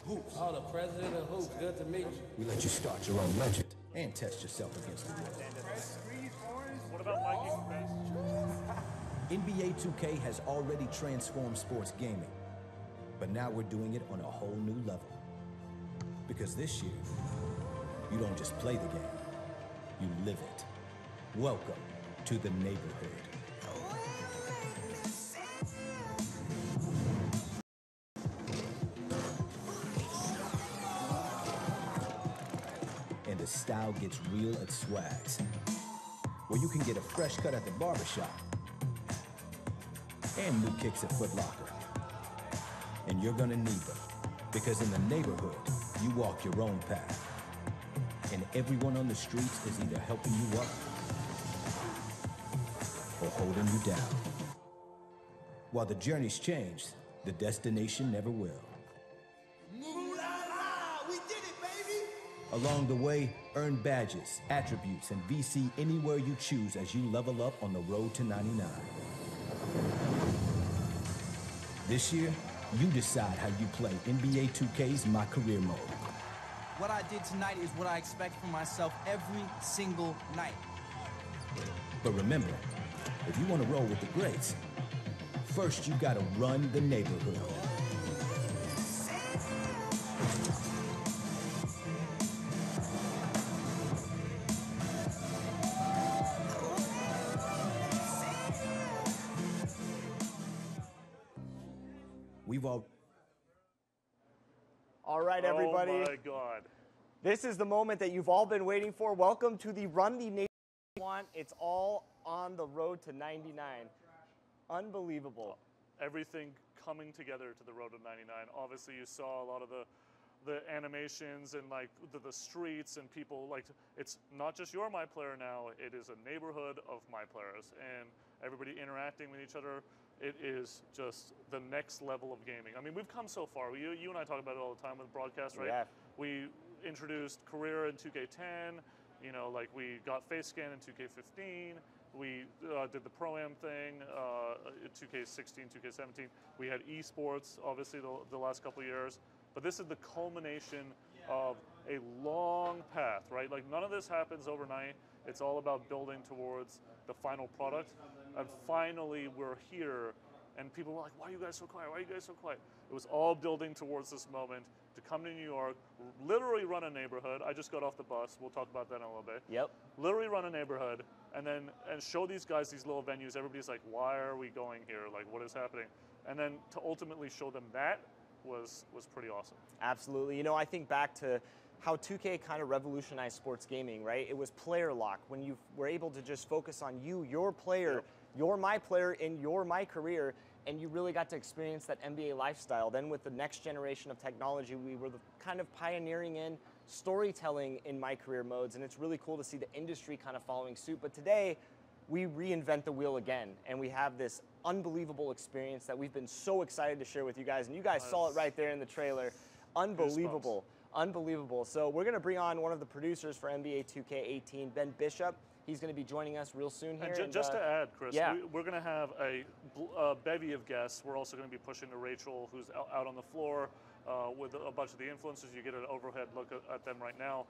Hoops. Oh, the president of Hoops. Good to meet you. We let you start your own legend and test yourself against the world. What about Mikey? NBA 2K has already transformed sports gaming, but now we're doing it on a whole new level. Because this year, you don't just play the game, you live it. Welcome to the neighborhood. And the style gets real at Swags, where you can get a fresh cut at the barbershop and new kicks at Foot Locker. And you're gonna need them, because in the neighborhood, you walk your own path. And everyone on the streets is either helping you up or holding you down. While the journey's changed, the destination never will. We did it, baby! Along the way, earn badges, attributes, and VC anywhere you choose as you level up on the road to 99. This year, you decide how you play NBA 2K's My Career mode. What I did tonight is what I expect from myself every single night. But remember, if you want to roll with the greats, first you gotta run the neighborhood. We've all... All right, everybody. Oh my God. This is the moment that you've all been waiting for. Welcome to the Run the Nation. It's all on the road to 99. Unbelievable. Everything coming together to the road to 99. Obviously, you saw a lot of the animations and like the streets and people like, it's not just you're my player now, it is a neighborhood of my players and everybody interacting with each other. It is just the next level of gaming. I mean, we've come so far. You and I talk about it all the time with broadcast, right? Yeah. We introduced Career in 2K10. You know, like we got face scan in 2K15. We did the Pro-Am thing in 2K16, 2K17. We had esports, obviously, the last couple of years. But this is the culmination of a long path, right? Like none of this happens overnight. It's all about building towards the final product. And finally, we're here. And people were like, why are you guys so quiet? Why are you guys so quiet? It was all building towards this moment to come to New York, literally run a neighborhood. I just got off the bus. We'll talk about that in a little bit. Yep. Literally run a neighborhood and show these guys these little venues. Everybody's like, why are we going here? Like, what is happening? And then to ultimately show them that was pretty awesome. Absolutely. You know, I think back to how 2K kind of revolutionized sports gaming, right? It was player lock when you were able to just focus on you, your player, Yep. you're my player in your my career, and you really got to experience that NBA lifestyle. Then with the next generation of technology, we were kind of pioneering in storytelling in my career modes, and it's really cool to see the industry kind of following suit. But today, we reinvent the wheel again, and we have this unbelievable experience that we've been so excited to share with you guys, and you guys saw it right there in the trailer. Unbelievable. Unbelievable. So we're going to bring on one of the producers for NBA 2K18, Ben Bishop. He's going to be joining us real soon here. And just to add, Chris, yeah. we're going to have a bevy of guests. We're also going to be pushing to Rachel, who's out on the floor with a bunch of the influencers. You get an overhead look at them right now.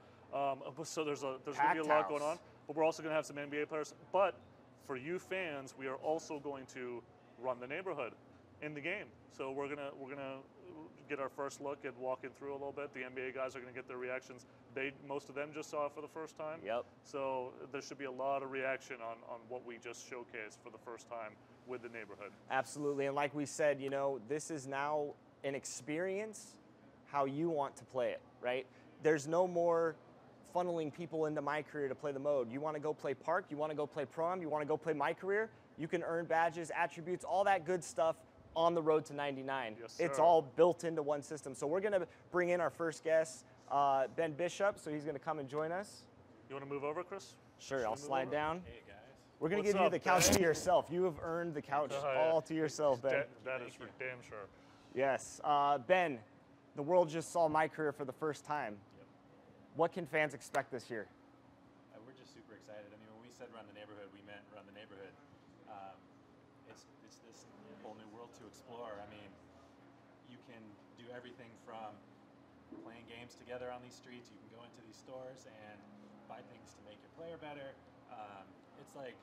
So there's going to be a lot going on. But we're also going to have some NBA players. But for you fans, we are also going to run the neighborhood in the game. So we're gonna get our first look at walking through a little bit. The NBA guys are gonna get their reactions. Most of them just saw it for the first time. Yep. So there should be a lot of reaction on what we just showcased for the first time with the neighborhood. Absolutely, and like we said, you know, this is now an experience how you want to play it, right? There's no more funneling people into my career to play the mode. You want to go play Park, you want to go play Pro-Am, you want to go play my career, you can earn badges, attributes, all that good stuff on the road to 99. Yes, sir. It's all built into one system. So we're going to bring in our first guest, Ben Bishop, so he's going to come and join us. You want to move over, Chris? Sure, I'll slide down. Hey, guys. We're going to What's give you up, the couch Ben? to yourself. You have earned the couch all to yourself, Ben. That is for damn sure. Yes. Ben, the world just saw my career for the first time. Yep. What can fans expect this year? We're just super excited. I mean, when we said run the neighborhood, we meant run the neighborhood. It's this whole new world to explore. I mean, you can do everything from playing games together on these streets. You can go into these stores and buy things to make your player better. It's like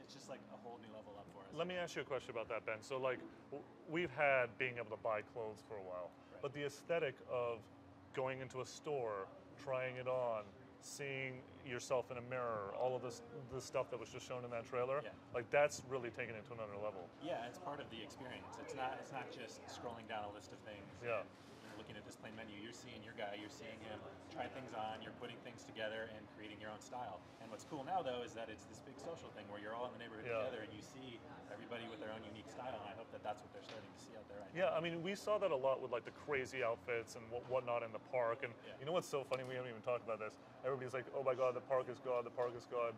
it's just like a whole new level up for us. Let me ask you a question about that, Ben. So like, we've had being able to buy clothes for a while, but the aesthetic of going into a store, trying it on, seeing yourself in a mirror, all of this, the stuff that was just shown in that trailer, like that's really taken it to another level. Yeah, it's part of the experience. It's not just scrolling down a list of things. Yeah. And looking at this plain menu. You're seeing your guy. You're seeing him try things on. You're putting things together and creating your own style. And what's cool now, though, is that it's this big social thing where you're all in the neighborhood together and you see everybody with their own unique style. And I hope that that's what they're starting to see out there right now. Yeah, I mean, we saw that a lot with like the crazy outfits and whatnot in the park. And you know what's so funny? We haven't even talked about this. Everybody's like, "Oh my God, the park is God. The park is God."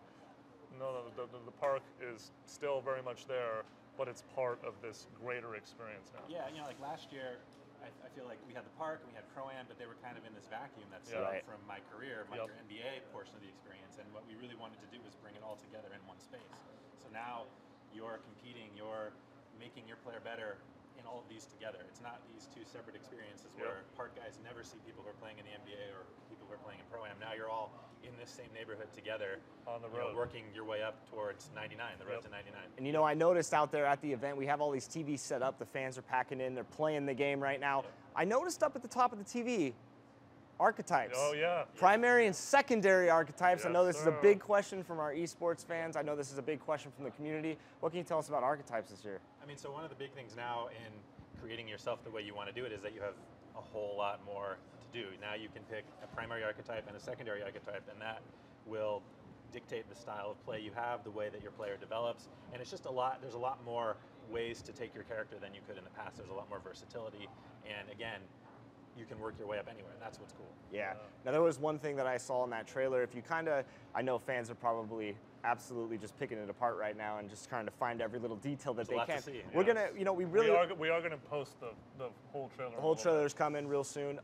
No, the park is still very much there, but it's part of this greater experience now. Yeah, you know, like last year, I feel like we had the park and we had Pro-Am, but they were kind of in this vacuum that's from my career, your NBA portion of the experience. And what we really wanted to do was bring it all together in one space. So now you're competing, you're making your player better in all of these together. It's not these two separate experiences where park guys never see people who are playing in the NBA or people who are playing in Pro-Am. Now you're all in this same neighborhood together on the road, working your way up towards 99, the road to 99. And you know, I noticed out there at the event, we have all these TVs set up. The fans are packing in. They're playing the game right now. I noticed up at the top of the TV, archetypes. Oh, yeah. Primary and secondary archetypes. I know this is a sir. big question from our esports fans. I know this is a big question from the community. What can you tell us about archetypes this year? I mean, so one of the big things now in creating yourself the way you want to do it is that you have a whole lot more to do. Now you can pick a primary archetype and a secondary archetype, and that will dictate the style of play you have, the way that your player develops, and it's just a lot, there's a lot more ways to take your character than you could in the past. There's a lot more versatility, and again, you can work your way up anywhere, and that's what's cool. Yeah. Now there was one thing that I saw in that trailer. If you I know fans are probably absolutely just picking it apart right now and just trying to find every little detail that There's a they lot can. to see, We're gonna, we really we are going to post the whole trailer. The whole trailer's coming real soon.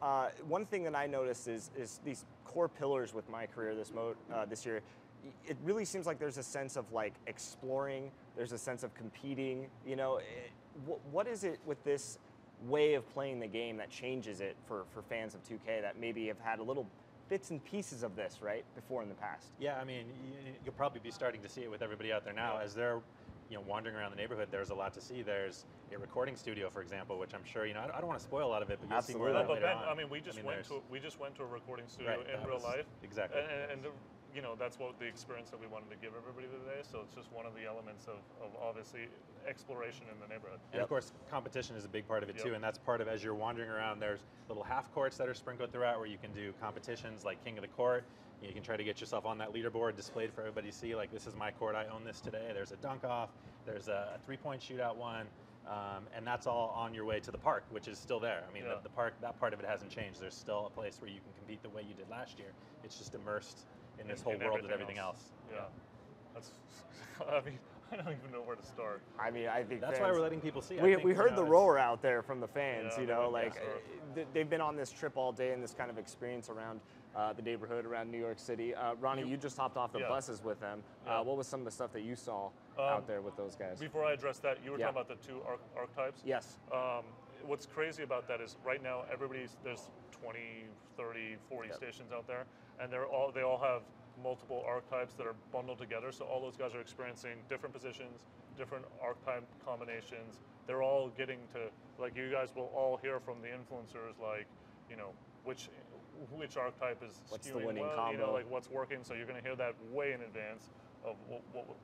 One thing that I noticed is these core pillars with MYCAREER this year. It really seems like there's a sense of like exploring. There's a sense of competing. You know, what is it with this way of playing the game that changes it for fans of 2K that maybe have had a little bits and pieces of this before in the past? Yeah, I mean, you'll probably be starting to see it with everybody out there now as they're wandering around the neighborhood. There's a lot to see. There's a recording studio, for example, which I'm sure I don't want to spoil a lot of it, but you'll see more of that later on. I mean, we just went to a recording studio in real life. Exactly. And that's what the experience that we wanted to give everybody today. So it's just one of the elements of obviously exploration in the neighborhood. And of course, competition is a big part of it too, and that's part of as you're wandering around. There's little half courts that are sprinkled throughout where you can do competitions like King of the Court. You can try to get yourself on that leaderboard displayed for everybody to see. Like, this is my court, I own this today. There's a dunk off. There's a three-point shootout one. And that's all on your way to the park, which is still there. I mean, the park, that part of it hasn't changed. There's still a place where you can compete the way you did last year. It's just immersed in this whole world with everything else. Yeah. That's, I mean, I don't even know where to start. I mean, I think that's why we're letting people see. We heard the roar out there from the fans. Yeah, they've been on this trip all day in this kind of experience around the neighborhood, around New York City. Ronnie, you just hopped off the buses with them. What was some of the stuff that you saw out there with those guys? Before I address that, you were talking about the two archetypes? Yes. What's crazy about that is right now there's 20, 30, 40 stations out there, and they all have multiple archetypes that are bundled together. So all those guys are experiencing different positions, different archetype combinations. They're all getting to, like, you guys will all hear from the influencers, like, which archetype is what's skewing the winning well, combo, like what's working. So you're going to hear that way in advance of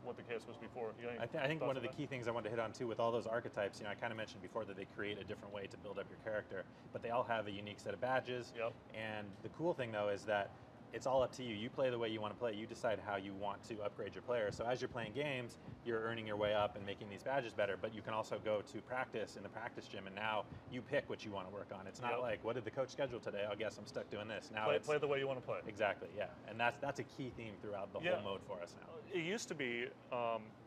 what the case was before. I think one of the key things I wanted to hit on too with all those archetypes, I kind of mentioned before that they create a different way to build up your character, but they all have a unique set of badges. And the cool thing though is that it's all up to you. You play the way you want to play. You decide how you want to upgrade your player. So as you're playing games, you're earning your way up and making these badges better, but you can also go to practice in the practice gym, and now you pick what you want to work on. It's not like, what did the coach schedule today? I guess I'm stuck doing this. Now play the way you want to play. Exactly, yeah. And that's a key theme throughout the whole mode for us now. It used to be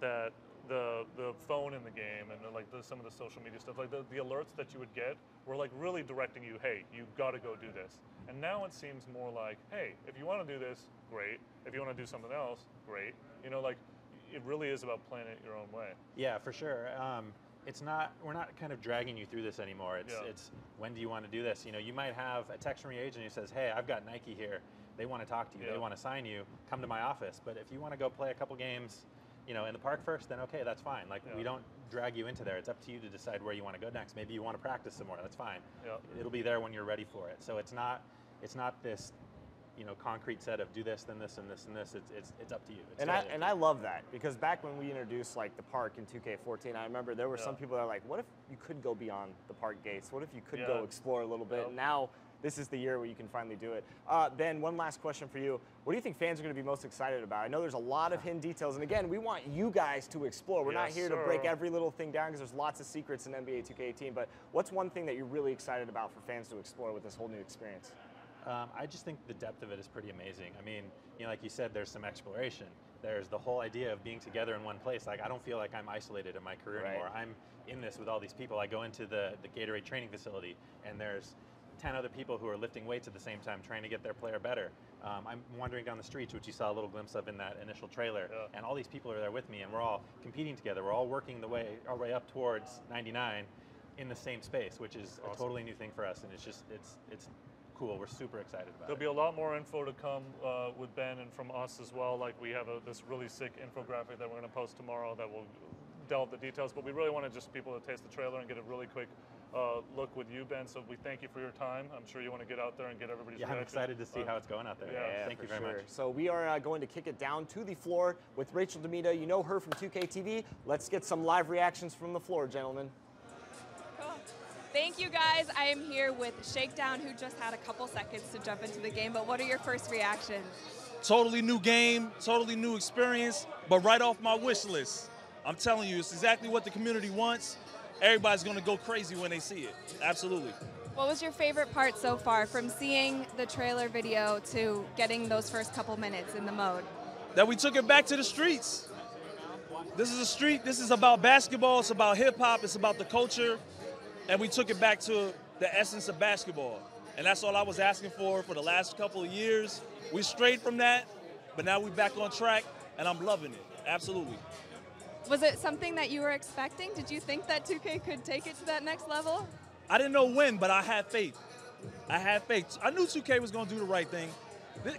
that the phone in the game and some of the social media stuff, like the alerts that you would get were like really directing you, hey, you've got to go do this. And now it seems more like, hey, if you want to do this, great. If you want to do something else, great. It really is about playing it your own way. Yeah, for sure. we're not kind of dragging you through this anymore. It's when do you want to do this? You know, you might have a text from your agent who says, hey, I've got Nike here. They want to talk to you. They want to sign you. Come to my office. But if you want to go play a couple games, you know, in the park first, then okay, that's fine. Like we don't drag you into there. It's up to you to decide where you want to go next. Maybe you want to practice some more. That's fine. It'll be there when you're ready for it. So it's not this, you know, concrete set of do this, then this, and this, and this. It's up to you. And I love that, because back when we introduced like the park in 2K14, I remember there were some people that are like, what if you could go beyond the park gates? What if you could go explore a little bit? And now this is the year where you can finally do it. Ben, one last question for you. What do you think fans are going to be most excited about? I know there's a lot of hidden details, and again, we want you guys to explore. We're not here to break every little thing down, because there's lots of secrets in NBA 2K18, but what's one thing that you're really excited about for fans to explore with this whole new experience? I just think the depth of it is pretty amazing. I mean, you know, like you said, there's some exploration. There's the whole idea of being together in one place. Like, I don't feel like I'm isolated in my career anymore. I'm in this with all these people. I go into the Gatorade training facility, and there's 10 other people who are lifting weights at the same time, trying to get their player better. I'm wandering down the streets, which you saw a little glimpse of in that initial trailer, and all these people are there with me, and we're all competing together. We're all working our way up towards 99 in the same space, which is a totally new thing for us, and it's cool. We're super excited about it. There'll be a lot more info to come with Ben and from us as well. Like, we have this really sick infographic that we're going to post tomorrow that will delve the details, but we really wanted just people to taste the trailer and get a really quick look with you, Ben. So we thank you for your time. I'm sure you want to get out there and get everybody's reaction. I'm excited to see how it's going out there. Thank you very much. So we are going to kick it down to the floor with Rachel Demita. You know her from 2K TV. Let's get some live reactions from the floor, gentlemen. Thank you, guys. I am here with Shakedown, who just had a couple seconds to jump into the game, but what are your first reactions? Totally new game, totally new experience, but right off my wish list. I'm telling you, it's exactly what the community wants. Everybody's going to go crazy when they see it. Absolutely. What was your favorite part so far, from seeing the trailer video to getting those first couple minutes in the mode? That we took it back to the streets. This is a street, this is about basketball, it's about hip-hop, it's about the culture. And we took it back to the essence of basketball. And that's all I was asking for the last couple of years. We strayed from that, but now we're back on track, and I'm loving it. Absolutely. Was it something that you were expecting? Did you think that 2K could take it to that next level? I didn't know when, but I had faith. I had faith. I knew 2K was going to do the right thing.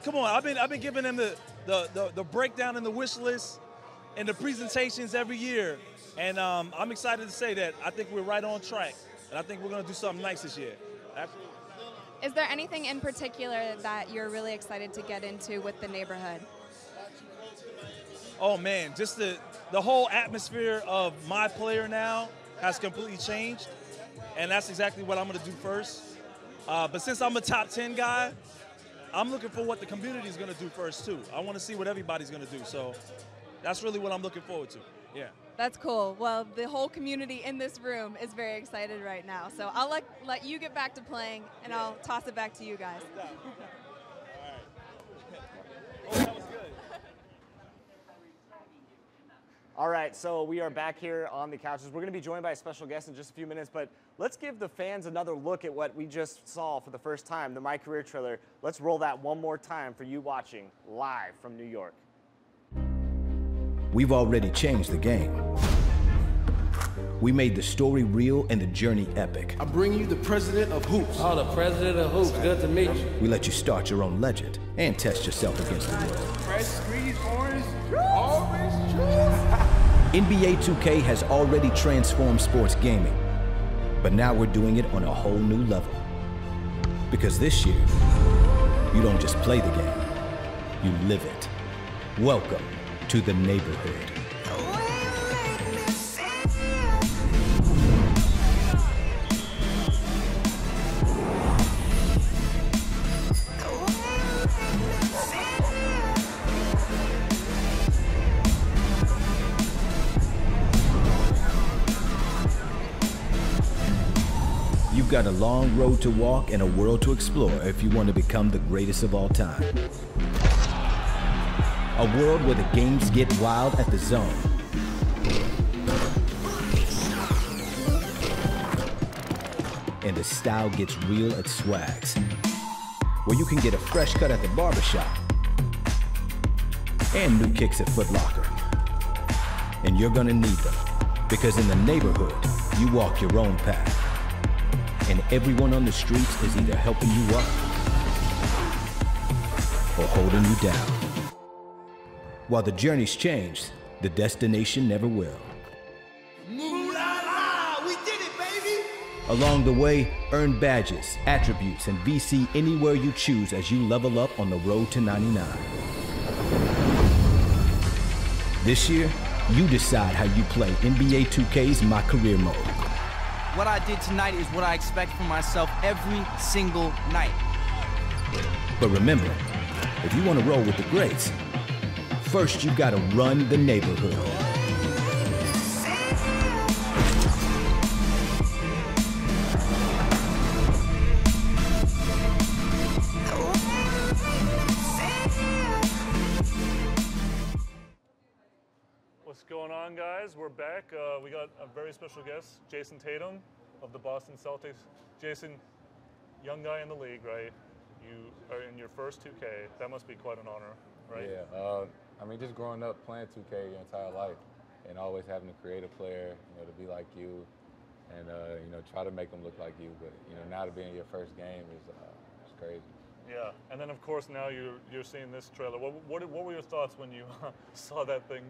Come on, I've been giving them the breakdown and the wish list and the presentations every year. And I'm excited to say that I think we're right on track. And I think we're going to do something nice this year. Absolutely. Is there anything in particular that you're really excited to get into with the neighborhood? Oh, man, just the whole atmosphere of my player now has completely changed. And that's exactly what I'm going to do first. But since I'm a top 10 guy, I'm looking for what the community is going to do first, too. I want to see what everybody's going to do. So that's really what I'm looking forward to. Yeah. That's cool. Well, the whole community in this room is very excited right now. So I'll let you get back to playing, and I'll toss it back to you guys. All right, so we are back here on the couches. We're going to be joined by a special guest in just a few minutes, but let's give the fans another look at what we just saw for the first time, the MYCAREER trailer. Let's roll that one more time for you watching live from New York. We've already changed the game. We made the story real and the journey epic. I bring you the president of hoops. Oh, the president of hoops. Good to meet you. We let you start your own legend and test yourself against the world. Fresh squeezed orange juice. NBA 2K has already transformed sports gaming, but now we're doing it on a whole new level. Because this year, you don't just play the game, you live it. Welcome to the neighborhood. You've got a long road to walk and a world to explore if you want to become the greatest of all time. A world where the games get wild at the zone. And the style gets real at Swags. Where you can get a fresh cut at the barbershop. And new kicks at Foot Locker. And you're gonna need them. Because in the neighborhood, you walk your own path. And everyone on the streets is either helping you up or holding you down. While the journey's changed, the destination never will. Moolah, we did it, baby! Along the way, earn badges, attributes, and VC anywhere you choose as you level up on the road to 99. This year, you decide how you play NBA 2K's My Career mode. What I did tonight is what I expect from myself every single night. But remember, if you want to roll with the greats, first you gotta run the neighborhood. What's going on, guys? We're back. We got a very special guest, Jason Tatum of the Boston Celtics. Jason, young guy in the league, right? You are in your first 2K. That must be quite an honor, right? Yeah. I mean, just growing up playing 2K your entire life and always having to create a player, to be like you and, try to make them look like you. But, now to be in your first game is crazy. Yeah, and then of course now you're seeing this trailer. What were your thoughts when you saw that thing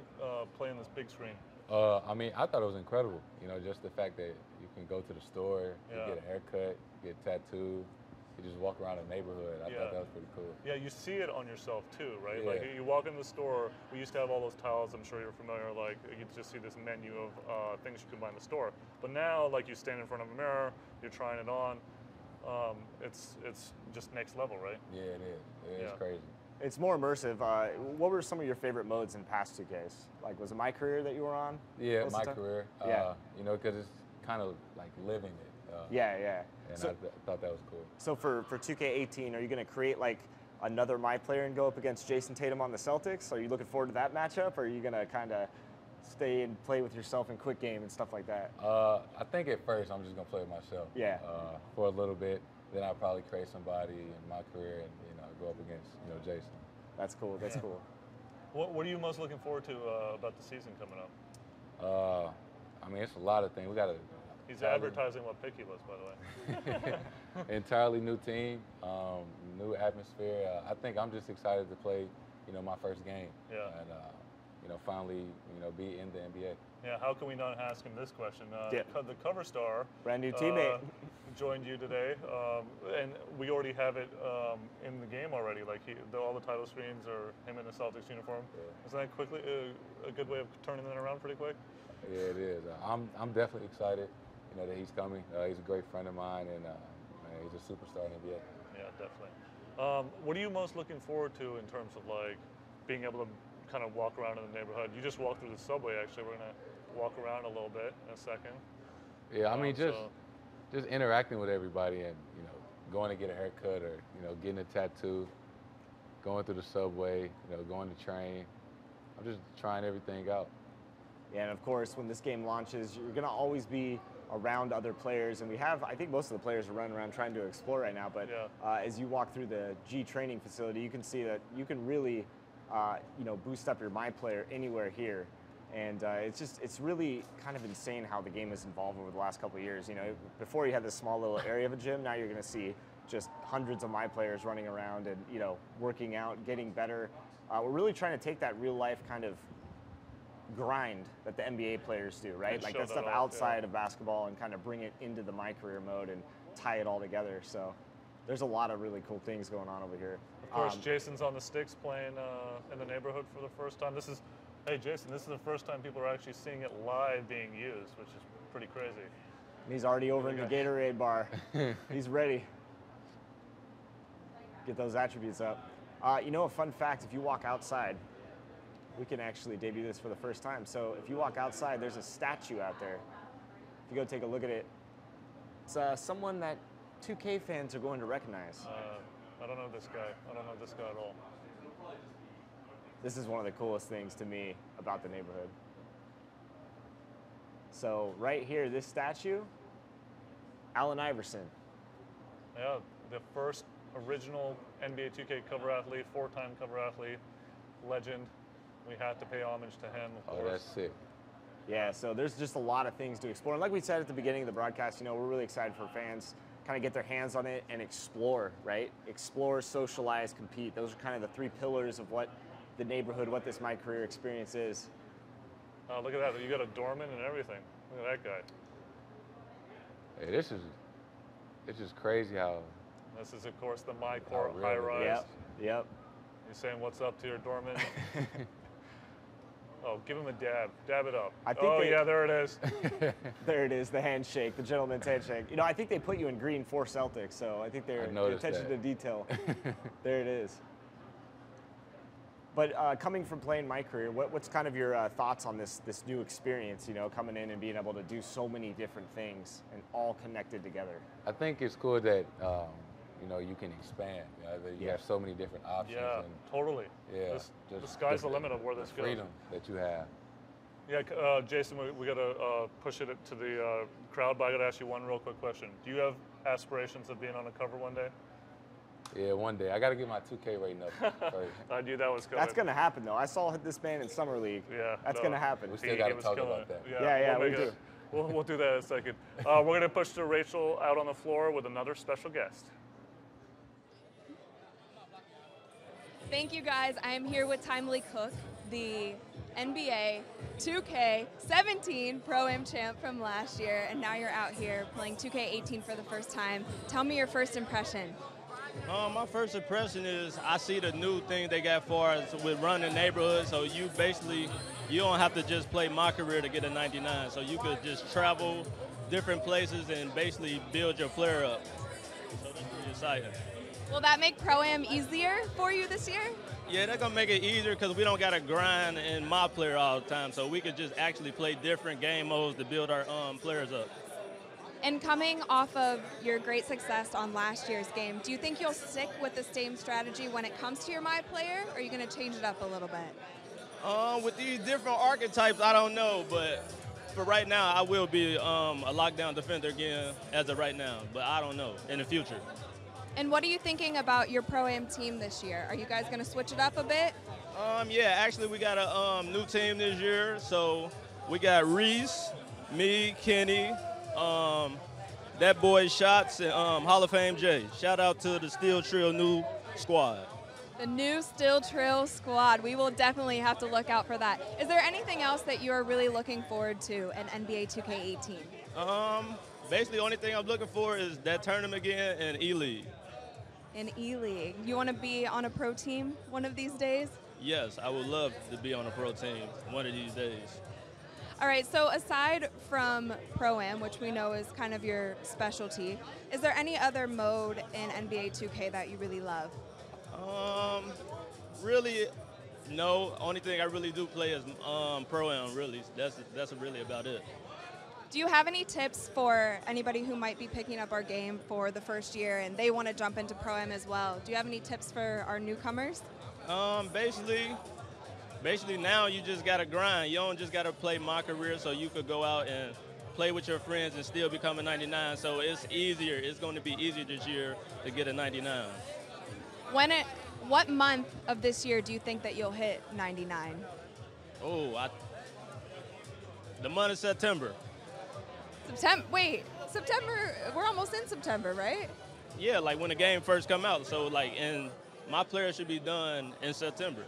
play on this big screen? I mean, I thought it was incredible. Just the fact that you can go to the store, you get a haircut, get tattooed, you just walk around the neighborhood. I thought that was pretty cool. Yeah, you see it on yourself too, right? Yeah. Like you walk in the store, we used to have all those tiles, I'm sure you're familiar, like you just see this menu of things you can buy in the store. But now, like you stand in front of a mirror, you're trying it on. It's just next level, right? Yeah, it is. It's crazy. It's more immersive. What were some of your favorite modes in past 2Ks? Like, was it My Career that you were on? Yeah, My Career. Yeah. Because it's kind of like living it. Yeah. And So, I thought that was cool. so for 2K18, are you going to create like another My Player and go up against Jason Tatum on the Celtics? Are you looking forward to that matchup, or are you going to kind of stay and play with yourself in quick game and stuff like that? I think at first I'm just gonna play with myself. Yeah. For a little bit, then I'll probably create somebody in My Career and go up against Jason. That's cool. That's cool. What are you most looking forward to about the season coming up? I mean, it's a lot of things. We got to. He's advertising what pick he was, by the way. Entirely new team, new atmosphere. I think I'm just excited to play, my first game. Yeah. And finally, be in the NBA. Yeah. How can we not ask him this question? Yeah. The cover star, Brand new teammate, joined you today, and we already have it in the game already. Like all the title screens are him in the Celtics uniform. Yeah. Isn't that quickly a good way of turning that around pretty quick? Yeah, it is. I'm definitely excited. That he's coming. He's a great friend of mine, and he's a superstar in the NBA. Yeah, definitely. What are you most looking forward to in terms of like being able to kind of walk around in the neighborhood? You just walked through the subway. Actually, we're gonna walk around a little bit in a second. Yeah, I mean just interacting with everybody, and going to get a haircut, or getting a tattoo, going through the subway, going to train. I'm just trying everything out. Yeah, and of course, when this game launches, you're gonna always be around other players, and I think most of the players are running around trying to explore right now, but as you walk through the G training facility, you can see that you can really boost up your My Player anywhere here. And it's really kind of insane how the game has evolved over the last couple of years. Before you had this small little area of a gym, now you're going to see just hundreds of My Players running around and working out, getting better. We're really trying to take that real life kind of grind that the NBA players do, right? Like that stuff outside of basketball, and kind of bring it into the My Career mode and tie it all together. So there's a lot of really cool things going on over here. Of course, Jason's on the sticks playing in the neighborhood for the first time. Hey Jason, this is the first time people are actually seeing it live being used, which is pretty crazy. And he's already over in the Gatorade bar. He's ready. Get those attributes up. A fun fact, if you walk outside, we can actually debut this for the first time. So if you walk outside, there's a statue out there. If you go take a look at it, it's someone that 2K fans are going to recognize. I don't know this guy. I don't know this guy at all. This is one of the coolest things to me about the neighborhood. So right here, this statue, Allen Iverson. Yeah, the first original NBA 2K cover athlete, 4-time cover athlete, legend. We had to pay homage to him, of course. Oh, that's sick. Yeah, so there's just a lot of things to explore. And like we said at the beginning of the broadcast, you know, we're really excited for fans kind of get their hands on it and explore, right? Explore, socialize, compete. Those are kind of the three pillars of what the neighborhood, what this MyCAREER experience is. Oh, look at that. You got a doorman and everything. Look at that guy. Hey, this is crazy how. This is, of course, the MyCAREER really high-rise. Yep, yep. You're saying what's up to your doorman? Oh, give him a dab. Dab it up. Yeah, there it is. There it is, the handshake, the gentleman's handshake. You know, I think they put you in green for Celtics, so I think they're attention to detail. There it is. But coming from playing MyCAREER, what's kind of your thoughts on this new experience, you know, coming in and being able to do so many different things and all connected together? I think it's cool that, you know, you can expand. You know, that you have so many different options. Yeah, and, totally. Yeah, the sky's the limit of where this goes. Freedom that you have. Yeah, Jason, we got to push it to the crowd, but I got to ask you one real quick question. Do you have aspirations of being on a cover one day? Yeah, one day. I got to get my 2K rating up first. I knew that was coming. That's going to happen, though. I saw this man in Summer League. Yeah. That's going to happen. We still got to talk about that. Yeah, we do. We'll do that in a second. We're going to push to Rachel out on the floor with another special guest. Thank you, guys. I am here with Timely Cook, the NBA 2K17 Pro-Am champ from last year, and now you're out here playing 2K18 for the first time. Tell me your first impression. My first impression is I see the new thing they got for us with running neighborhoods, so you don't have to just play MyCAREER to get a 99, so you could just travel different places and basically build your player up. So that's pretty exciting. Will that make Pro-Am easier for you this year? Yeah, that's going to make it easier because we don't got to grind in my player all the time, so we could just actually play different game modes to build our players up. And coming off of your great success on last year's game, do you think you'll stick with the same strategy when it comes to your My Player, or are you going to change it up a little bit? With these different archetypes, I don't know, but for right now, I will be a lockdown defender again as of right now, but I don't know in the future. And what are you thinking about your Pro-Am team this year? Are you guys going to switch it up a bit? Yeah, actually we got a new team this year. So we got Reese, me, Kenny, that boy Shots, and Hall of Fame Jay. Shout out to the Steel Trio new squad. The new Steel Trio squad. We will definitely have to look out for that. Is there anything else that you are really looking forward to in NBA 2K18? Basically, the only thing I'm looking for is that tournament again and E-League. In E-League. You want to be on a pro team one of these days? Yes, I would love to be on a pro team one of these days. All right, so aside from Pro-Am, which we know is kind of your specialty, is there any other mode in NBA 2K that you really love? Really, no. Only thing I really do play is Pro-Am, really. That's really about it. Do you have any tips for anybody who might be picking up our game for the first year and they want to jump into Pro-Am as well? Do you have any tips for our newcomers? Basically now you just got to grind. You don't just got to play MyCAREER, so you could go out and play with your friends and still become a 99. So it's easier. It's going to be easier this year to get a 99. What month of this year do you think that you'll hit 99? The month of September. September, we're almost in September, right? Yeah, like when the game first come out. So and my player should be done in September.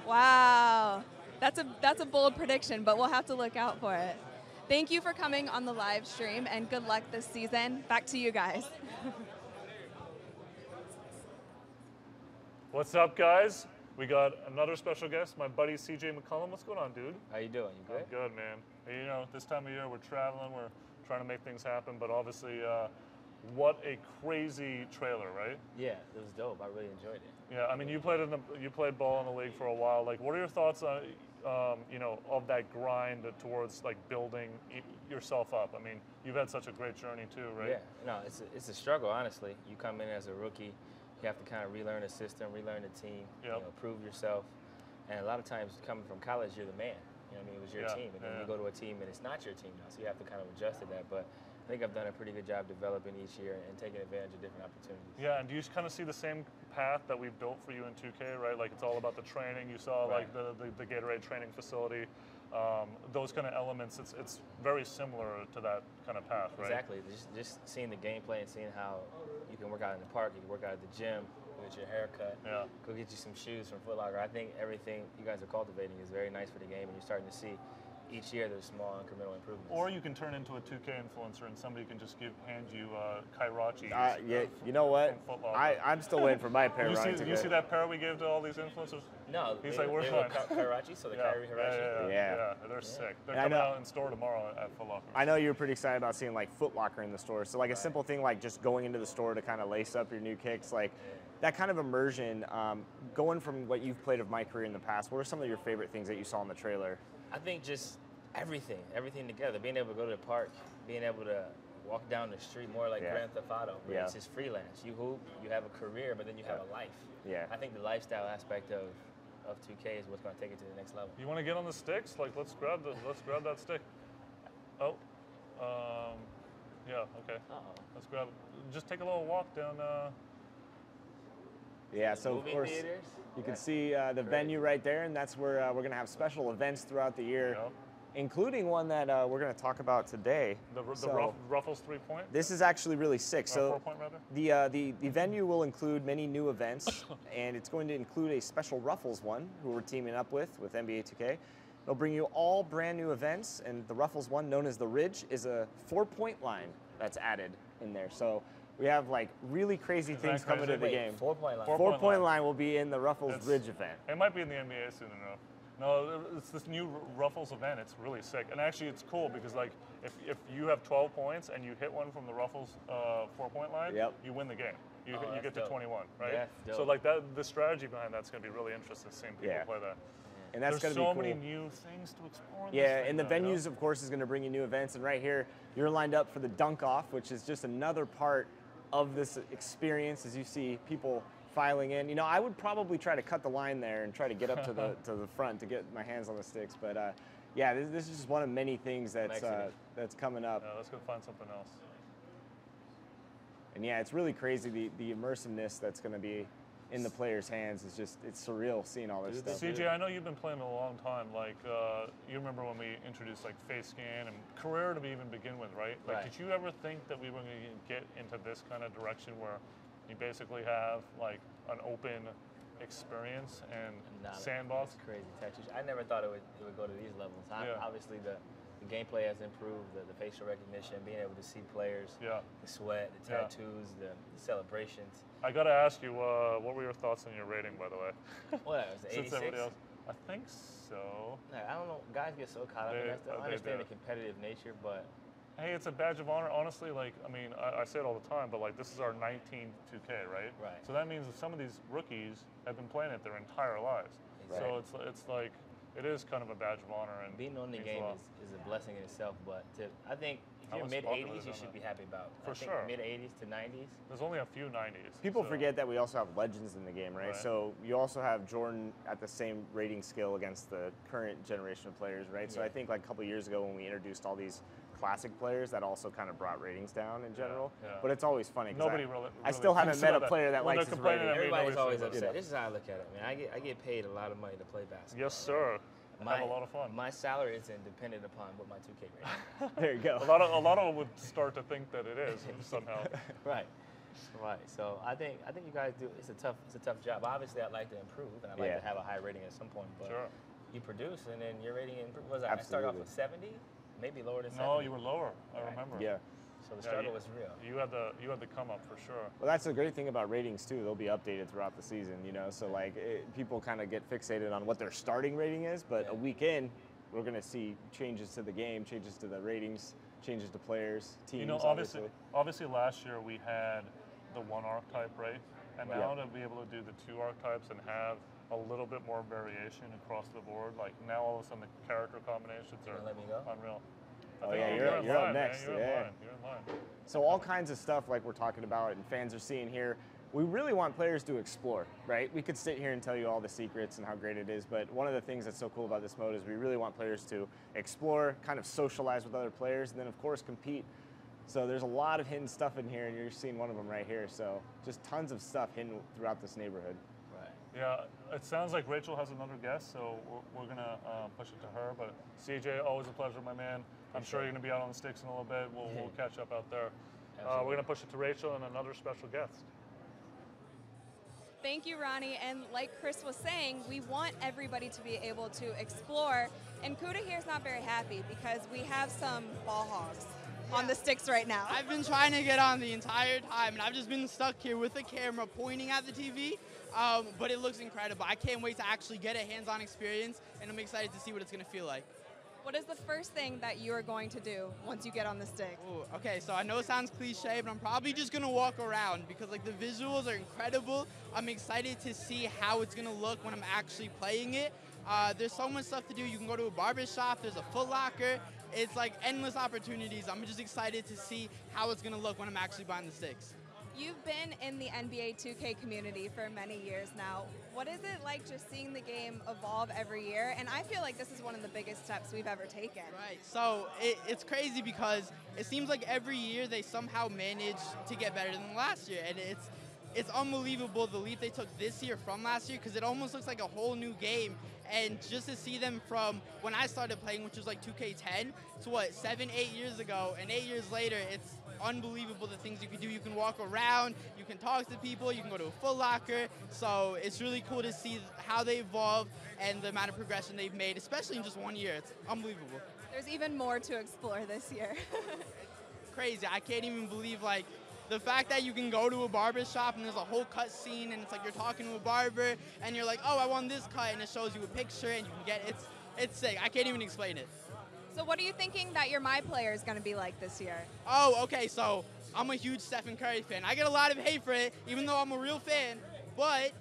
Wow, that's a bold prediction, but we'll have to look out for it. Thank you for coming on the live stream and good luck this season. Back to you guys. What's up, guys? We got another special guest, my buddy CJ McCollum. What's going on, dude? How you doing? You good? I'm good, man. Hey, you know, this time of year we're traveling, we're trying to make things happen, but obviously, what a crazy trailer, right? Yeah, it was dope. I really enjoyed it. Yeah, I mean, you played ball in the league for a while. Like, what are your thoughts on, you know, of that grind towards like building yourself up? I mean, you've had such a great journey too, right? Yeah, no, it's a struggle, honestly. You come in as a rookie, you have to kind of relearn the system, relearn the team, you know, prove yourself. And a lot of times coming from college, you're the man. You know what I mean? It was your team. And then you go to a team and it's not your team now. So you have to kind of adjust to that. But I think I've done a pretty good job developing each year and taking advantage of different opportunities. Yeah, and do you kind of see the same path that we've built for you in 2K, right? Like it's all about the training. You saw like the Gatorade training facility. those kind of elements. It's very similar to that kind of path, right? Exactly. Just seeing the gameplay and seeing how you can work out in the park, you can work out at the gym, go get your haircut, go get you some shoes from Foot Locker. I think everything you guys are cultivating is very nice for the game, and you're starting to see each year there's small incremental improvements. Or you can turn into a 2K influencer and somebody can just hand you Kairachi. Yeah, you know what? I'm still waiting for my pair. You see that pair we gave to all these influencers? No, he's like, we're fine. Kairachi, so the Kyrie Hirachi. Yeah, they're sick. They're coming out in store tomorrow at Foot Locker. I know you were pretty excited about seeing like Foot Locker in the store. So like a simple thing like just going into the store to kind of lace up your new kicks, like that kind of immersion. Going from what you've played of MyCAREER in the past, what are some of your favorite things that you saw in the trailer? I think just everything together. Being able to go to the park, being able to walk down the street more like Grand Theft Auto. Where it's just freelance. You hoop, you have a career, but then you have a life. Yeah. I think the lifestyle aspect of 2K is what's going to take it to the next level. You want to get on the sticks? Like, let's grab that stick. Oh, yeah, okay. Let's grab. Just take a little walk down. Yeah, so of course you can see the venue right there, and that's where we're going to have special events throughout the year, including one that we're going to talk about today. The Ruffles 3-point? This is actually really sick. So 4-point rather? the venue will include many new events, and it's going to include a special Ruffles one, who we're teaming up with NBA 2K. They'll bring you all brand new events, and the Ruffles one, known as the Ridge, is a 4-point line that's added in there. So we have like really crazy things coming to the game. 4-point line. 4-point line will be in the Ruffles Ridge event. It might be in the NBA soon enough. No, it's this new Ruffles event. It's really sick, and actually it's cool because like if you have 12 points and you hit one from the Ruffles 4-point line, you win the game. You get to 21, right? Yeah, so like that, the strategy behind that's going to be really interesting seeing people play that. And that's There's going to so be cool. many new things to explore. And the venues, of course, is going to bring you new events. And right here, you're lined up for the dunk off, which is just another part of this experience. As you see people filing in, you know, I would probably try to cut the line there and try to get up to the front to get my hands on the sticks. But yeah, this is just one of many things that's coming up. Yeah, let's go find something else. And yeah, it's really crazy the immersiveness that's going to be in the players' hands is just, it's surreal seeing all this stuff. CJ, I know you've been playing a long time. Like, you remember when we introduced like face scan and career to even begin with, right? Like, did you ever think that we were going to get into this kind of direction where you basically have like an open experience and sandbox? That's crazy, Tetris. I never thought it would go to these levels. Obviously, the gameplay has improved, the facial recognition, being able to see players, the sweat, the tattoos, the celebrations. I got to ask you, what were your thoughts on your rating, by the way? What, was it 86? I think so. I don't know. Guys get so caught up in that stuff. I understand the competitive nature, but hey, it's a badge of honor. Honestly, like, I mean, I say it all the time, but like, this is our 19th 2K, right? Right. So that means that some of these rookies have been playing it their entire lives. Exactly. So it's like, it is kind of a badge of honor. And being on the game is a blessing in itself, but I think if you're mid-80s, you should be happy about it. For sure. Mid-80s to 90s. There's only a few 90s. People forget that we also have legends in the game, right? So you also have Jordan at the same rating skill against the current generation of players, right? So I think like a couple years ago when we introduced all these classic players, that also kind of brought ratings down in general. But it's always funny because I still haven't met a player that likes his rating. Everybody's always upset. This is how I look at it, man. I get paid a lot of money to play basketball. Yes, sir. Have a lot of fun. My salary isn't dependent upon what my 2K rating. There you go. A lot of them would start to think that it is somehow. Right. So I think you guys do. It's a tough job. Obviously, I'd like to improve, and I'd like to have a high rating at some point. But you produce, and then your rating improves. Was I started off with 70, maybe lower than 70. No, you were lower. I remember. Yeah. So the struggle was real. You had the come up for sure. Well, that's the great thing about ratings too. They'll be updated throughout the season, you know. So like people kind of get fixated on what their starting rating is, but a week in, we're going to see changes to the game, changes to the ratings, changes to players, teams. You know, obviously last year we had the one archetype, right? And now to be able to do the two archetypes and have a little bit more variation across the board, like now all of a sudden the character combinations are unreal. Oh yeah, you're up next. You're in line. So all kinds of stuff like we're talking about and fans are seeing here. We really want players to explore, right? We could sit here and tell you all the secrets and how great it is, but one of the things that's so cool about this mode is we really want players to explore, kind of socialize with other players, and then of course compete. So there's a lot of hidden stuff in here, and you're seeing one of them right here. So just tons of stuff hidden throughout this neighborhood. Right. Yeah, it sounds like Rachel has another guest, so we're going to push it to her. But CJ, always a pleasure, my man. I'm sure you're going to be out on the sticks in a little bit. We'll catch up out there. We're going to push it to Rachel and another special guest. Thank you, Ronnie. And like Chris was saying, we want everybody to be able to explore. And Kuda here is not very happy because we have some ball hogs on the sticks right now. I've been trying to get on the entire time, and I've just been stuck here with the camera pointing at the TV. But it looks incredible. I can't wait to actually get a hands-on experience, and I'm excited to see what it's going to feel like. What is the first thing that you are going to do once you get on the stick? Ooh, okay, so I know it sounds cliche, but I'm probably just gonna walk around because like the visuals are incredible. I'm excited to see how it's gonna look when I'm actually playing it. There's so much stuff to do. You can go to a barber shop, there's a Foot Locker. It's like endless opportunities. I'm just excited to see how it's gonna look when I'm actually behind the sticks. You've been in the NBA 2K community for many years now. What is it like just seeing the game evolve every year? And I feel like this is one of the biggest steps we've ever taken. Right, so it's crazy because it seems like every year they somehow manage to get better than last year. And it's unbelievable the leap they took this year from last year because it almost looks like a whole new game. And just to see them from when I started playing, which was like 2K10, to what, 7, 8 years ago, and 8 years later, it's unbelievable the things you can do. You can walk around, you can talk to people, you can go to a Foot Locker. So it's really cool to see how they evolve and the amount of progression they've made, especially in just 1 year. It's unbelievable. There's even more to explore this year. Crazy. I can't even believe like the fact that you can go to a barber shop and there's a whole cut scene and it's like you're talking to a barber and you're like, oh, I want this cut, and it shows you a picture and you can get it. It's sick. I can't even explain it. So what are you thinking that your My Player is going to be like this year? Oh, okay, so I'm a huge Stephen Curry fan. I get a lot of hate for it, even though I'm a real fan, but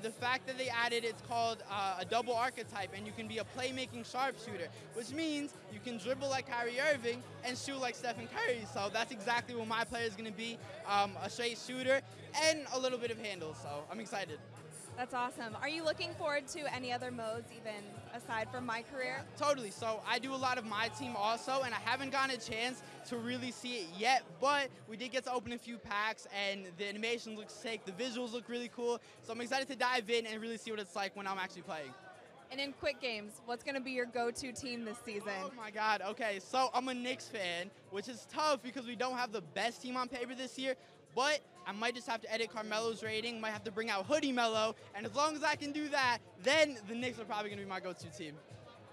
the fact that they added it's called a double archetype, and you can be a playmaking sharpshooter, which means you can dribble like Kyrie Irving and shoot like Stephen Curry. So that's exactly what My Player is going to be, a straight shooter and a little bit of handle, so I'm excited. That's awesome. Are you looking forward to any other modes even aside from MyCAREER? Totally. So I do a lot of my team also, and I haven't gotten a chance to really see it yet, but we did get to open a few packs, and the animations look sick, the visuals look really cool, so I'm excited to dive in and really see what it's like when I'm actually playing. And in quick games, what's going to be your go-to team this season? Oh my God, okay, so I'm a Knicks fan, which is tough because we don't have the best team on paper this year, but I might just have to edit Carmelo's rating, might have to bring out Hoodie Melo, and as long as I can do that, then the Knicks are probably going to be my go-to team.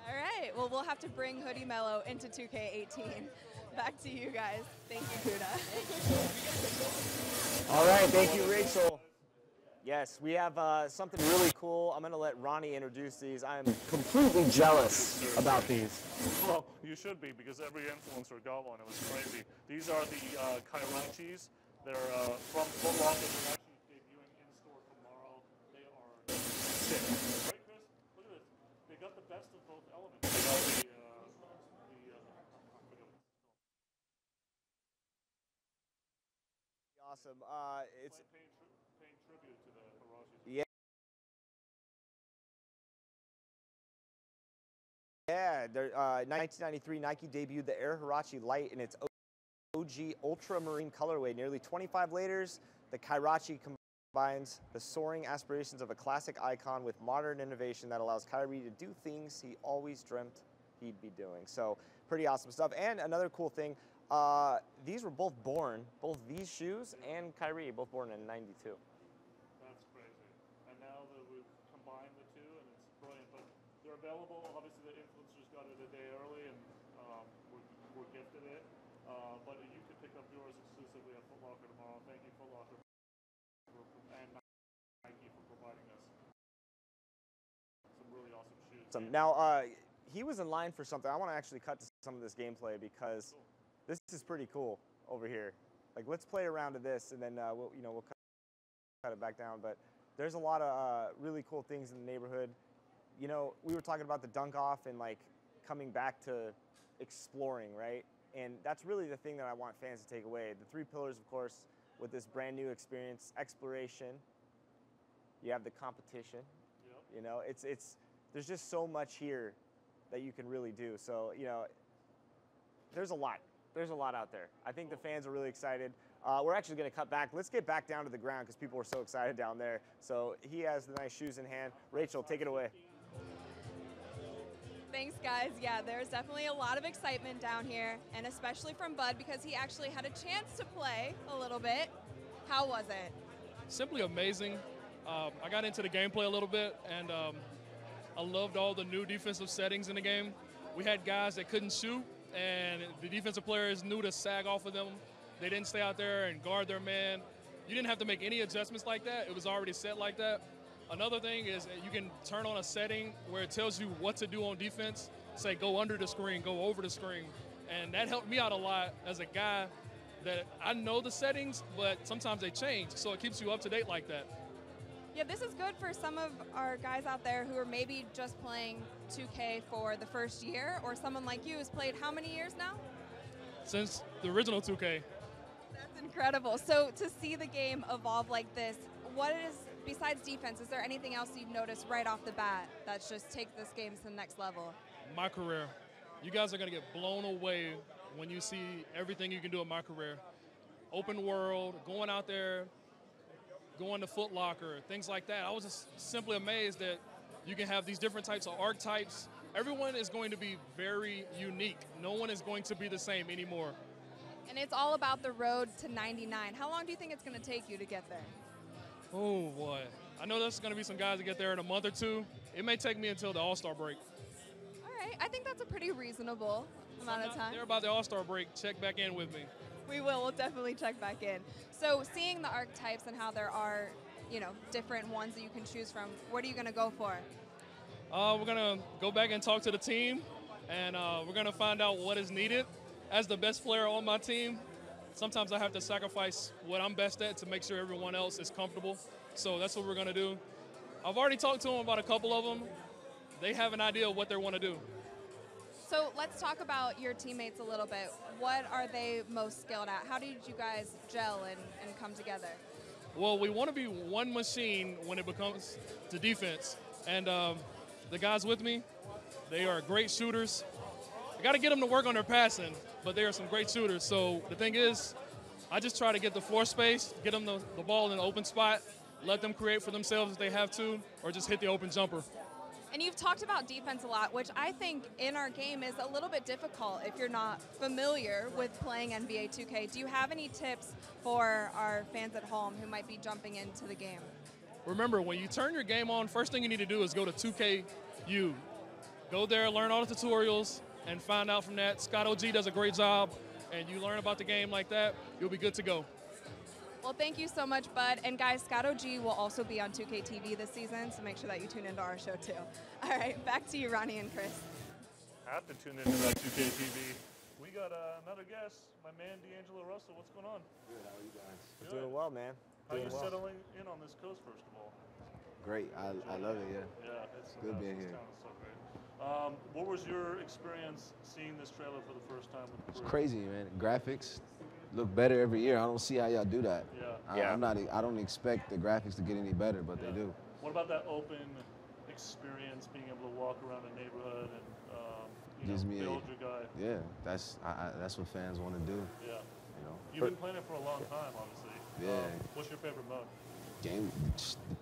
All right, well, we'll have to bring Hoodie Melo into 2K18. Back to you guys. Thank you, Kuda. All right, thank you, Rachel. Yes, we have something really cool. I'm going to let Ronnie introduce these. I am completely jealous about these. Well, you should be, because every influencer got one. It was crazy. These are the Kairachis. They're from Foot Locker. They're actually debuting in-store tomorrow. They are sick. Right, Chris? Look at this. They got the best of both elements. They got Awesome. It's paying tribute to the Hirachis. Yeah. Yeah, 1993 Nike debuted the Air Hirachi Light in its OG Ultramarine colorway. Nearly 25 layers, the Kairachi combines the soaring aspirations of a classic icon with modern innovation that allows Kyrie to do things he always dreamt he'd be doing. So pretty awesome stuff. And another cool thing, these were both these shoes and Kyrie, both born in '92. That's crazy. And now that we've combined the two, and it's brilliant. But they're available. Obviously, the influencers got it a day early, and we're gifted it. But you can pick up yours exclusively at Foot Locker tomorrow. Thank you, Foot Locker, and Nike for providing us some really awesome shoes. Now, he was in line for something. I want to actually cut to some of this gameplay because this is pretty cool over here. Like, let's play around to this, and then we'll cut it back down. But there's a lot of really cool things in the neighborhood. You know, we were talking about the dunk off and like coming back to exploring, right? And that's really the thing that I want fans to take away. The 3 pillars, of course, with this brand new experience: exploration. You have the competition. Yep. You know, there's just so much here that you can really do. So, you know, there's a lot. there's a lot out there. I think the fans are really excited. We're actually going to cut back. Let's get back down to the ground because people are so excited down there. So he has the nice shoes in hand. Rachel, take it away. Thanks, guys. Yeah, there's definitely a lot of excitement down here, and especially from Bud because he actually had a chance to play a little bit. How was it? Simply amazing. I got into the gameplay a little bit, and I loved all the new defensive settings in the game. We had guys that couldn't shoot, and the defensive players knew to sag off of them. They didn't stay out there and guard their man. You didn't have to make any adjustments like that. It was already set like that. Another thing is you can turn on a setting where it tells you what to do on defense. Say, go under the screen, go over the screen. And that helped me out a lot as a guy that I know the settings, but sometimes they change. So it keeps you up to date like that. Yeah, this is good for some of our guys out there who are maybe just playing 2K for the first year, or someone like you who's played how many years now? Since the original 2K. That's incredible. So to see the game evolve like this, what is, besides defense, is there anything else you've noticed right off the bat that's just take this game to the next level? MYCAREER. You guys are going to get blown away when you see everything you can do at MYCAREER. Open world, going out there, going to Foot Locker, things like that. I was just simply amazed that you can have these different types of archetypes. Everyone is going to be very unique. No one is going to be the same anymore. And it's all about the road to 99. How long do you think it's going to take you to get there? Oh, boy. I know there's going to be some guys that get there in a month or two. It may take me until the All-Star break. All right. I think that's a pretty reasonable amount of time. They're about the All-Star break. Check back in with me. We will. We'll definitely check back in. So seeing the archetypes and how there are, different ones that you can choose from, what are you going to go for? We're going to go back and talk to the team, and we're going to find out what is needed. As the best player on my team, sometimes I have to sacrifice what I'm best at to make sure everyone else is comfortable. So that's what we're going to do. I've already talked to them about a couple of them. They have an idea of what they want to do. So let's talk about your teammates a little bit. What are they most skilled at? How did you guys gel and come together? Well, we want to be one machine when it comes to defense. And the guys with me, they are great shooters. I got to get them to work on their passing, but they are some great shooters. So the thing is, I just try to get the floor space, get them the ball in an open spot, let them create for themselves if they have to, or just hit the open jumper. And you've talked about defense a lot, which I think in our game is a little bit difficult if you're not familiar with playing NBA 2K. Do you have any tips for our fans at home who might be jumping into the game? Remember, when you turn your game on, first thing you need to do is go to 2KU. Go there, learn all the tutorials, and find out from that. Scott OG does a great job, and you learn about the game like that, you'll be good to go. Well, thank you so much, Bud. And guys, Scott OG will also be on 2K TV this season, so make sure that you tune into our show too. All right, back to you, Ronnie and Chris. Have to tune into that 2K TV. We got another guest, my man D'Angelo Russell. What's going on? Good. How are you guys? Good. Doing well, man. How are you settling in on this coast, first of all? Great. I love it. Yeah. Yeah, it's good being here. So great. What was your experience seeing this trailer for the first time? It's crazy, man. Graphics look better every year. I don't see how y'all do that. Yeah. I don't expect the graphics to get any better, but they do. What about that open experience, being able to walk around a neighborhood and build your guy? Yeah, that's what fans want to do. Yeah. You know. You've been playing it for a long time, obviously. Yeah. What's your favorite mode?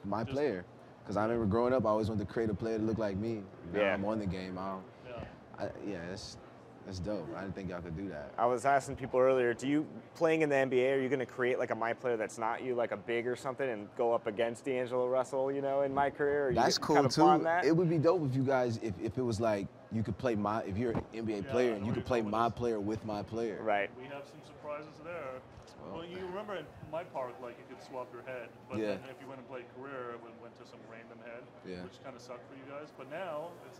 My player. Because I remember growing up, I always wanted to create a player to look like me. Now I'm on the game. That's dope. I didn't think y'all could do that. I was asking people earlier, playing in the NBA, are you going to create like a My Player that's not you, like a big or something, and go up against D'Angelo Russell, in MyCAREER? Or that's cool too. It would be dope if you guys, if it was like, you could play if you're an NBA player and you could play my player with my player. Right. We have some surprises there. Well, you remember in my park, like you could swap your head, but then if you went and played career, it went to some random head, which kind of sucked for you guys. But now it's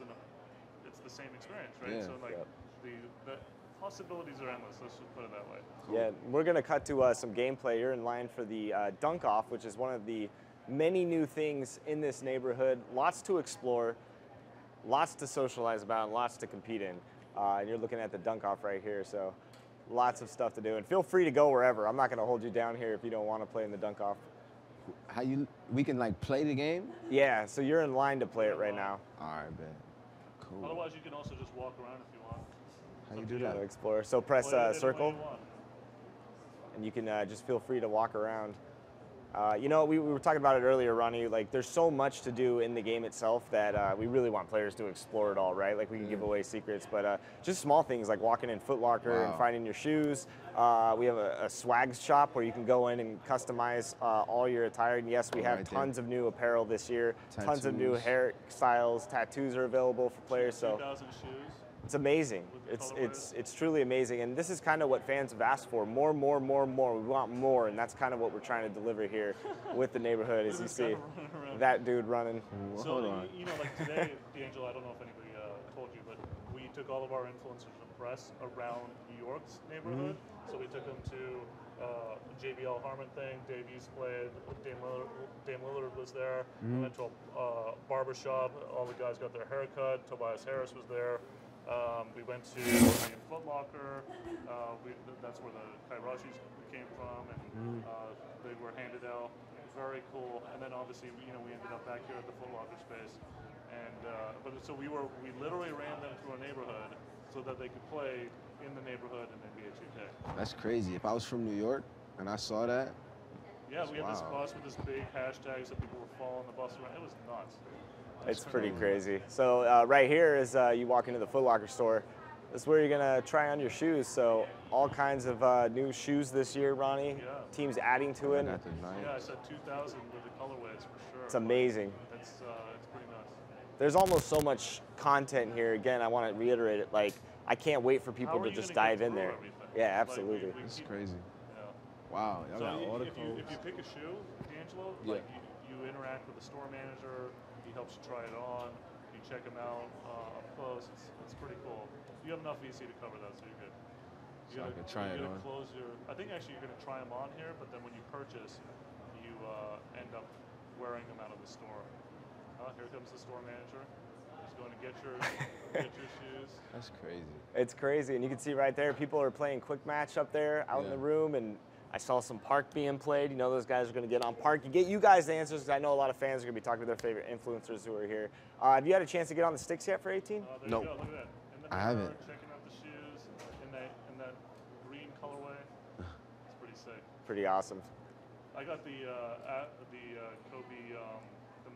the same experience, right? Yeah. So like the possibilities are endless. Let's just put it that way. Cool. Yeah, we're gonna cut to some gameplay. You're in line for the dunk off, which is one of the many new things in this neighborhood. Lots to explore, lots to socialize about, and lots to compete in. And you're looking at the dunk off right here, so. Lots of stuff to do, and feel free to go wherever. I'm not going to hold you down here if you don't want to play in the dunk off. We can like play the game? Yeah, so you're in line to play it right now. All right, man. Cool. Otherwise, you can also just walk around if you want. How you do that? Shadow Explorer. So press circle, and you can just feel free to walk around. You know, we were talking about it earlier, Ronnie. Like, there's so much to do in the game itself that we really want players to explore it all, right? Like, we can give away secrets, but just small things like walking in Foot Locker and finding your shoes. We have a swag shop where you can go in and customize all your attire. And yes, we have tons of new apparel this year. Tons of new hairstyles. Tattoos are available for players. So 2,000 shoes. it's amazing. It's truly amazing, and this is kind of what fans have asked for. More. We want more, and that's kind of what we're trying to deliver here with the neighborhood, as you see that dude running. So you know, like today, D'Angelo, I don't know if anybody told you, but we took all of our influencers and press around New York's neighborhood. So we took them to JBL Harmon thing. Dave East played. Dame Lillard was there. We went to a barbershop. All the guys got their hair cut. Tobias Harris was there. We went to Foot Locker. That's where the Kairashis came from, and they were handed out. Very cool. And then obviously, you know, we ended up back here at the Foot Locker space. And so we literally ran them through a neighborhood so that they could play in the neighborhood in NBA 2K. That's crazy. If I was from New York and I saw that. Yeah, we had this bus with this big hashtags that people were following the bus around. It was nuts. It's pretty crazy. So right here is you walk into the Foot Locker store. This is where you're gonna try on your shoes. So all kinds of new shoes this year, Ronnie. Yeah. Teams adding to it. Yeah, I said 2,000 with the colorways for sure. It's amazing. It's pretty nuts. There's almost so much content here. Again, I want to reiterate it. Like, I can't wait for people to just dive in there. Everything? Yeah, absolutely. Like It's crazy. Yeah. Wow, y'all got all the if you pick a shoe, D'Angelo, like you interact with the store manager. He helps you try it on. You check them out up close. It's pretty cool. You have enough VC to cover that, so you're good. So I can try it on. Close your. I think actually you're gonna try them on here, but then when you purchase, you end up wearing them out of the store. Here comes the store manager. He's going to get your shoes. That's crazy. It's crazy, and you can see right there, people are playing quick match up there out in the room, and I saw some Park being played. You know, those guys are going to get on Park. You get you guys the answers, because I know a lot of fans are going to be talking to their favorite influencers who are here. Have you had a chance to get on the sticks yet for 18? No. Look at that. I haven't. Checking out the shoes in that green colorway. It's pretty sick. Pretty awesome. I got the Kobe the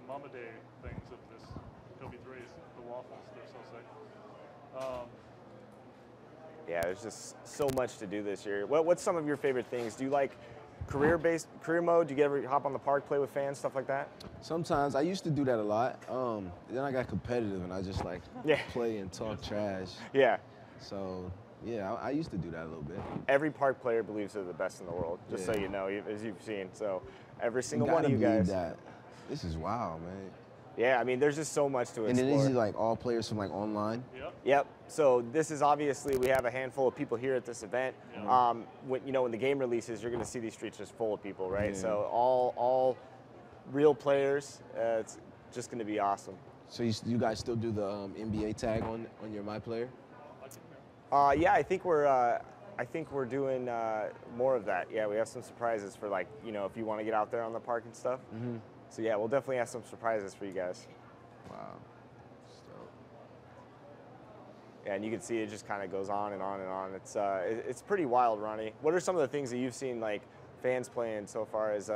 Mamba Day things of this Kobe 3s, the waffles. They're so sick. Yeah, there's just so much to do this year. What's some of your favorite things? Do you like career mode? Do you ever hop on the park, play with fans, stuff like that? Sometimes. I used to do that a lot. Then I got competitive and I just like play and talk trash. Yeah. So yeah, I used to do that a little bit. Every park player believes they're the best in the world, just so you know, as you've seen. So every single one of you guys. That. This is wild, man. Yeah, I mean, there's just so much to explore. And then is it like all players from like online? Yep. So this is obviously, we have a handful of people here at this event. When the game releases, you're going to see these streets just full of people, right? Yeah. So all real players. It's just going to be awesome. So you guys still do the NBA tag on your MyPlayer? Yeah, I think we're doing more of that. Yeah, we have some surprises for if you want to get out there on the park and stuff. Mm-hmm. So yeah, we'll definitely have some surprises for you guys. Wow. Yeah, and you can see it just kind of goes on and on and on. It's pretty wild, Ronnie. What are some of the things that you've seen fans playing so far as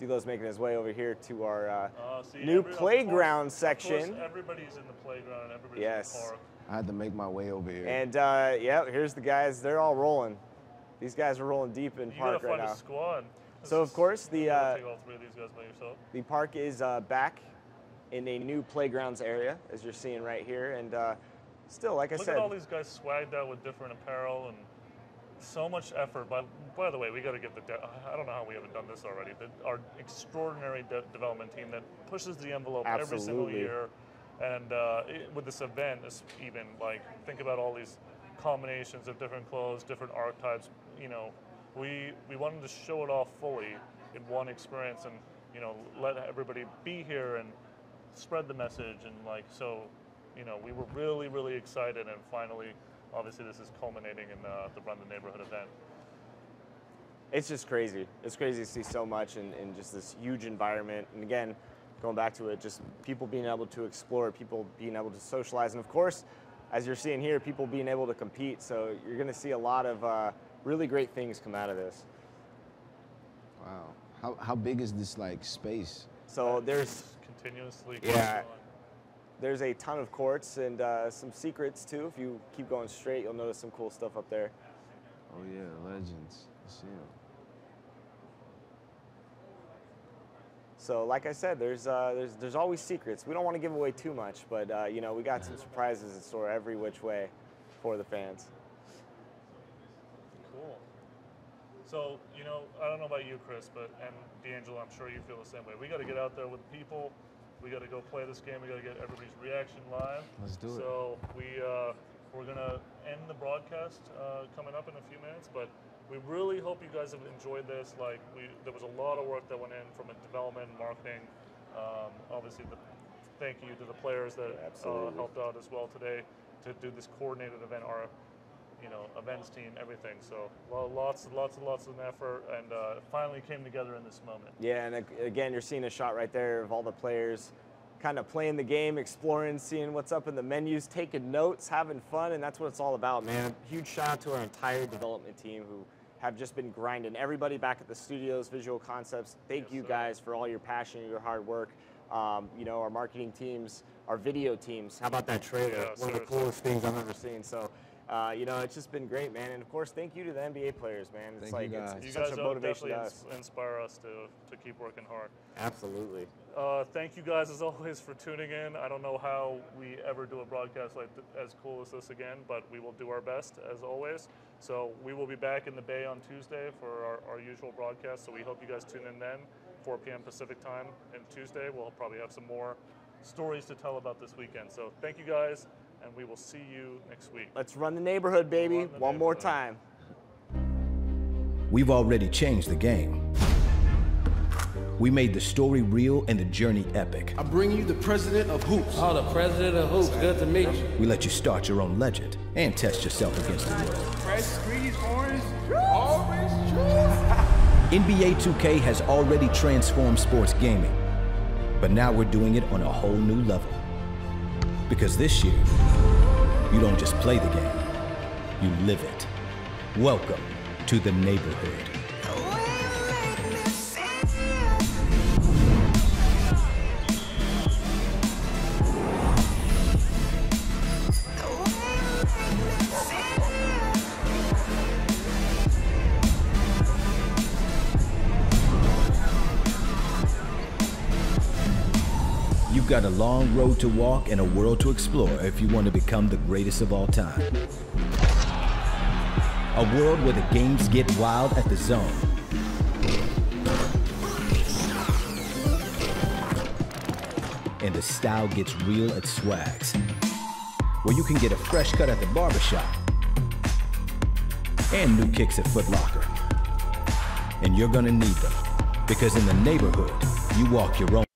D'Lo's making his way over here to our new playground section? Of course, everybody's in the playground and everybody's in the park. I had to make my way over here. And here's the guys. They're all rolling. These guys are rolling deep in park right now. You gotta find a squad. So of course take all three of these guys by yourself. The park is back in a new playgrounds area, as you're seeing right here, and still, like I said, look at all these guys swagged out with different apparel and so much effort. By the way, we got to give I don't know how we haven't done this already. Our extraordinary development team that pushes the envelope every single year, and with this event, even think about all these combinations of different clothes, different archetypes. We wanted to show it off fully in one experience, and let everybody be here and spread the message, and we were really, really excited, and finally, obviously, this is culminating in the Run the Neighborhood event. It's just crazy. It's crazy to see so much in just this huge environment. And again, going back to it, just people being able to explore, people being able to socialize. And of course, as you're seeing here, people being able to compete. So you're going to see a lot of really great things come out of this. Wow. How big is this like space? So there's continuously. There's a ton of courts and some secrets too. If you keep going straight, you'll notice some cool stuff up there. Oh yeah, legends. I see them. So like I said, there's always secrets. We don't want to give away too much, but you know, we got some surprises in store every which way for the fans. Cool. So, you know, I don't know about you, Chris, and D'Angelo, I'm sure you feel the same way. We got to get out there with people. We got to go play this game. We got to get everybody's reaction live. Let's do it. So we're gonna end the broadcast coming up in a few minutes, but we really hope you guys have enjoyed this. Like, there was a lot of work that went in from a development, marketing. Obviously, thank you to the players that helped out as well today to do this coordinated event. Our, you know, events team, everything. So lots of effort, and finally came together in this moment. Yeah, and again, you're seeing a shot right there of all the players kind of playing the game, exploring, seeing what's up in the menus, taking notes, having fun, and that's what it's all about, man. Huge shout out to our entire development team who have just been grinding. Everybody back at the studios, Visual Concepts, thank you guys for all your passion, your hard work. You know, our marketing teams, our video teams. How about that trailer? Yeah, one of the coolest things I've ever seen. So, you know, it's just been great, man. And of course, thank you to the NBA players, man. It's thank like it's you such guys a motivation definitely to us. inspire us to keep working hard. Absolutely. Thank you guys as always for tuning in. I don't know how we ever do a broadcast like as cool as this again, but we will do our best as always. So we will be back in the Bay on Tuesday for our usual broadcast. So we hope you guys tune in then, 4 p.m. Pacific time, and Tuesday we'll probably have some more stories to tell about this weekend. So thank you guys, and we will see you next week. Let's run the neighborhood, baby. One more time. We've already changed the game. We made the story real and the journey epic. I bring you the president of hoops. Oh, the president of hoops. Good to meet you. We let you start your own legend and test yourself against the world. Fresh squeeze, orange, NBA 2K has already transformed sports gaming, but now we're doing it on a whole new level. Because this year, you don't just play the game, you live it. Welcome to the neighborhood. You've got a long road to walk and a world to explore if you want to become the greatest of all time. A world where the games get wild at the Zone. And the style gets real at Swags. Where you can get a fresh cut at the barbershop. And new kicks at Foot Locker. And you're gonna need them. Because in the neighborhood, you walk your own.